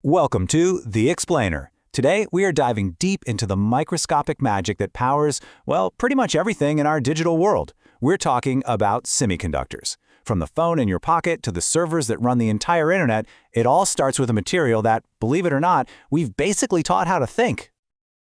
Welcome to The Explainer. Today, we are diving deep into the microscopic magic that powers, well, pretty much everything in our digital world. We're talking about semiconductors. From the phone in your pocket to the servers that run the entire internet, it all starts with a material that, believe it or not, we've basically taught how to think.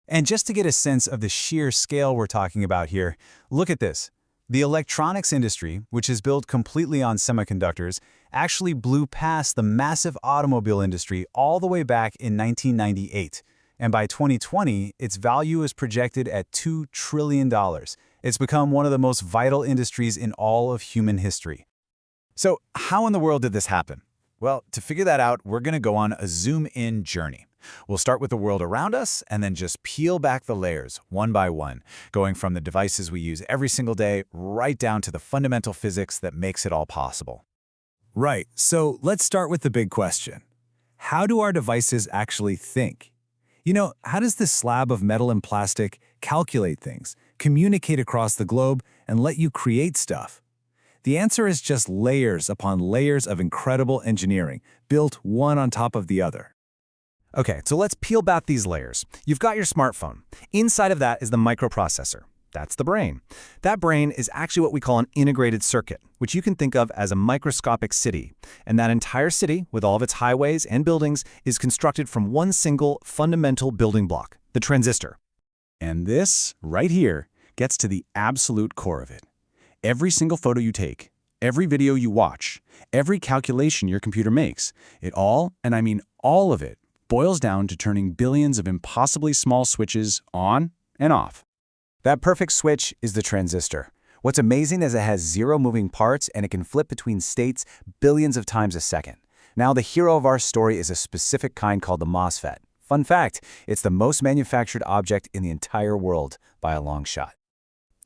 And just to get a sense of the sheer scale we're talking about here, look at this. The electronics industry, which is built completely on semiconductors, actually blew past the massive automobile industry all the way back in 1998. And by 2020, its value is projected at $2 trillion. It's become one of the most vital industries in all of human history. So how in the world did this happen? Well, to figure that out, we're going to go on a zoom-in journey. We'll start with the world around us and then just peel back the layers one by one, going from the devices we use every single day right down to the fundamental physics that makes it all possible. Right, so let's start with the big question. How do our devices actually think? How does this slab of metal and plastic calculate things, communicate across the globe, and let you create stuff? The answer is just layers upon layers of incredible engineering, built one on top of the other. Okay, so let's peel back these layers. You've got your smartphone. Inside of that is the microprocessor. That's the brain. That brain is actually what we call an integrated circuit, which you can think of as a microscopic city. And that entire city, with all of its highways and buildings, is constructed from one single fundamental building block, the transistor. And this, right here, gets to the absolute core of it. Every single photo you take, every video you watch, every calculation your computer makes, it all, and I mean all of it, boils down to turning billions of impossibly small switches on and off. That perfect switch is the transistor. What's amazing is it has zero moving parts and it can flip between states billions of times a second. Now, the hero of our story is a specific kind called the MOSFET. Fun fact, it's the most manufactured object in the entire world by a long shot.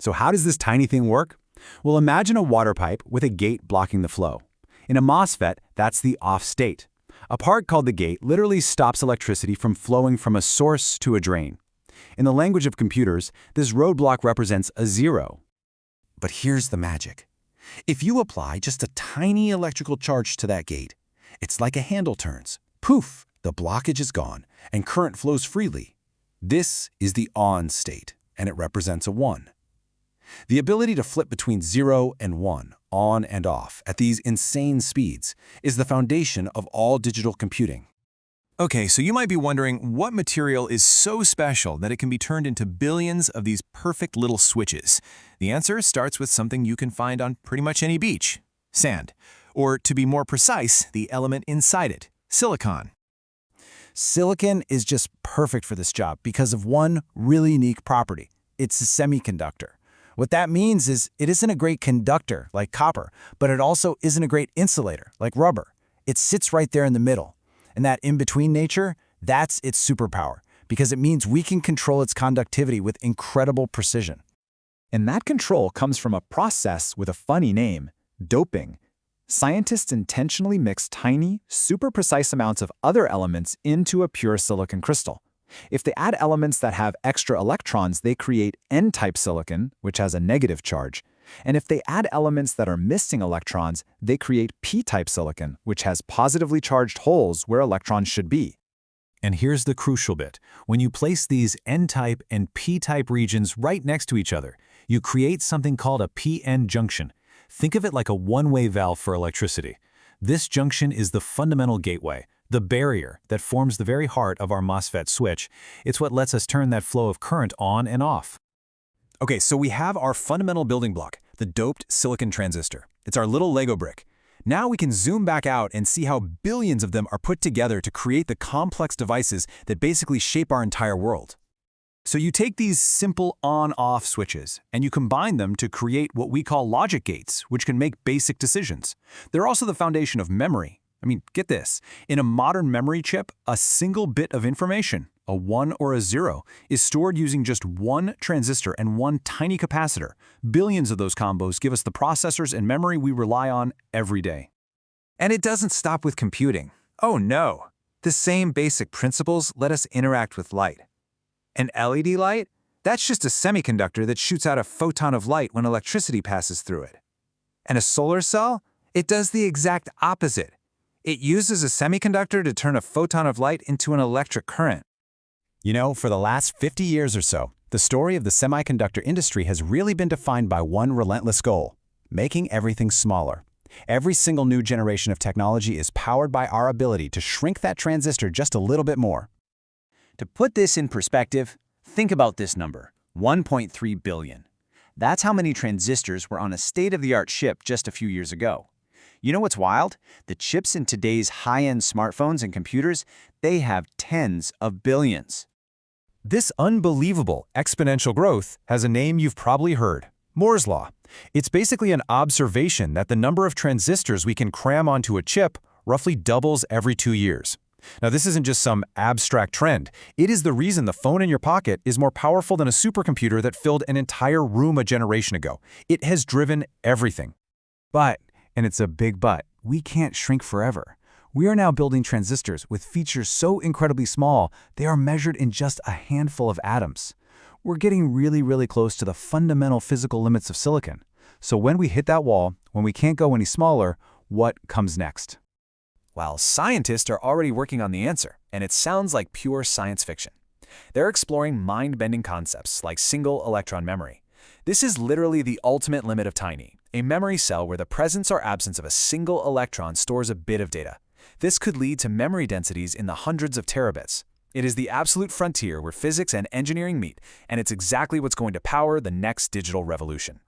So how does this tiny thing work? Well, imagine a water pipe with a gate blocking the flow. In a MOSFET, that's the off state. A part called the gate literally stops electricity from flowing from a source to a drain. In the language of computers, this roadblock represents a zero. But here's the magic. If you apply just a tiny electrical charge to that gate, it's like a handle turns. Poof, the blockage is gone and current flows freely. This is the on state, and it represents a 1. The ability to flip between 0 and 1, on and off, at these insane speeds, is the foundation of all digital computing. Okay, so you might be wondering what material is so special that it can be turned into billions of these perfect little switches. The answer starts with something you can find on pretty much any beach: sand. Or to be more precise, the element inside it: silicon. Silicon is just perfect for this job because of one really unique property. It's a semiconductor. What that means is it isn't a great conductor like copper, but it also isn't a great insulator like rubber. It sits right there in the middle. And that in-between nature, that's its superpower, because it means we can control its conductivity with incredible precision. And that control comes from a process with a funny name: doping. Scientists intentionally mix tiny, super precise amounts of other elements into a pure silicon crystal. If they add elements that have extra electrons, they create N-type silicon, which has a negative charge. And if they add elements that are missing electrons, they create P-type silicon, which has positively charged holes where electrons should be. And here's the crucial bit. When you place these N-type and P-type regions right next to each other, you create something called a P-N junction. Think of it like a one-way valve for electricity. This junction is the fundamental gateway, the barrier that forms the very heart of our MOSFET switch. It's what lets us turn that flow of current on and off. Okay, so we have our fundamental building block, the doped silicon transistor. It's our little Lego brick. Now we can zoom back out and see how billions of them are put together to create the complex devices that basically shape our entire world. So you take these simple on-off switches and you combine them to create what we call logic gates, which can make basic decisions. They're also the foundation of memory. I mean, get this. In a modern memory chip, a single bit of information, a 1 or a 0, is stored using just one transistor and one tiny capacitor. Billions of those combos give us the processors and memory we rely on every day. And it doesn't stop with computing. Oh no! The same basic principles let us interact with light. An LED light? That's just a semiconductor that shoots out a photon of light when electricity passes through it. And a solar cell? It does the exact opposite. It uses a semiconductor to turn a photon of light into an electric current. You know, for the last 50 years or so, the story of the semiconductor industry has really been defined by one relentless goal: making everything smaller. Every single new generation of technology is powered by our ability to shrink that transistor just a little bit more. To put this in perspective, think about this number, 1.3 billion. That's how many transistors were on a state-of-the-art chip just a few years ago. You know what's wild? The chips in today's high-end smartphones and computers, they have tens of billions. This unbelievable exponential growth has a name you've probably heard: Moore's Law. It's basically an observation that the number of transistors we can cram onto a chip roughly doubles every 2 years. Now, this isn't just some abstract trend. It is the reason the phone in your pocket is more powerful than a supercomputer that filled an entire room a generation ago. It has driven everything. But, and it's a big but, we can't shrink forever. We are now building transistors with features so incredibly small, they are measured in just a handful of atoms. We're getting really close to the fundamental physical limits of silicon. So when we hit that wall, when we can't go any smaller, what comes next? Well, scientists are already working on the answer, and it sounds like pure science fiction. They're exploring mind-bending concepts like single-electron memory. This is literally the ultimate limit of tiny, a memory cell where the presence or absence of a single electron stores a bit of data. This could lead to memory densities in the hundreds of terabits. It is the absolute frontier where physics and engineering meet, and it's exactly what's going to power the next digital revolution.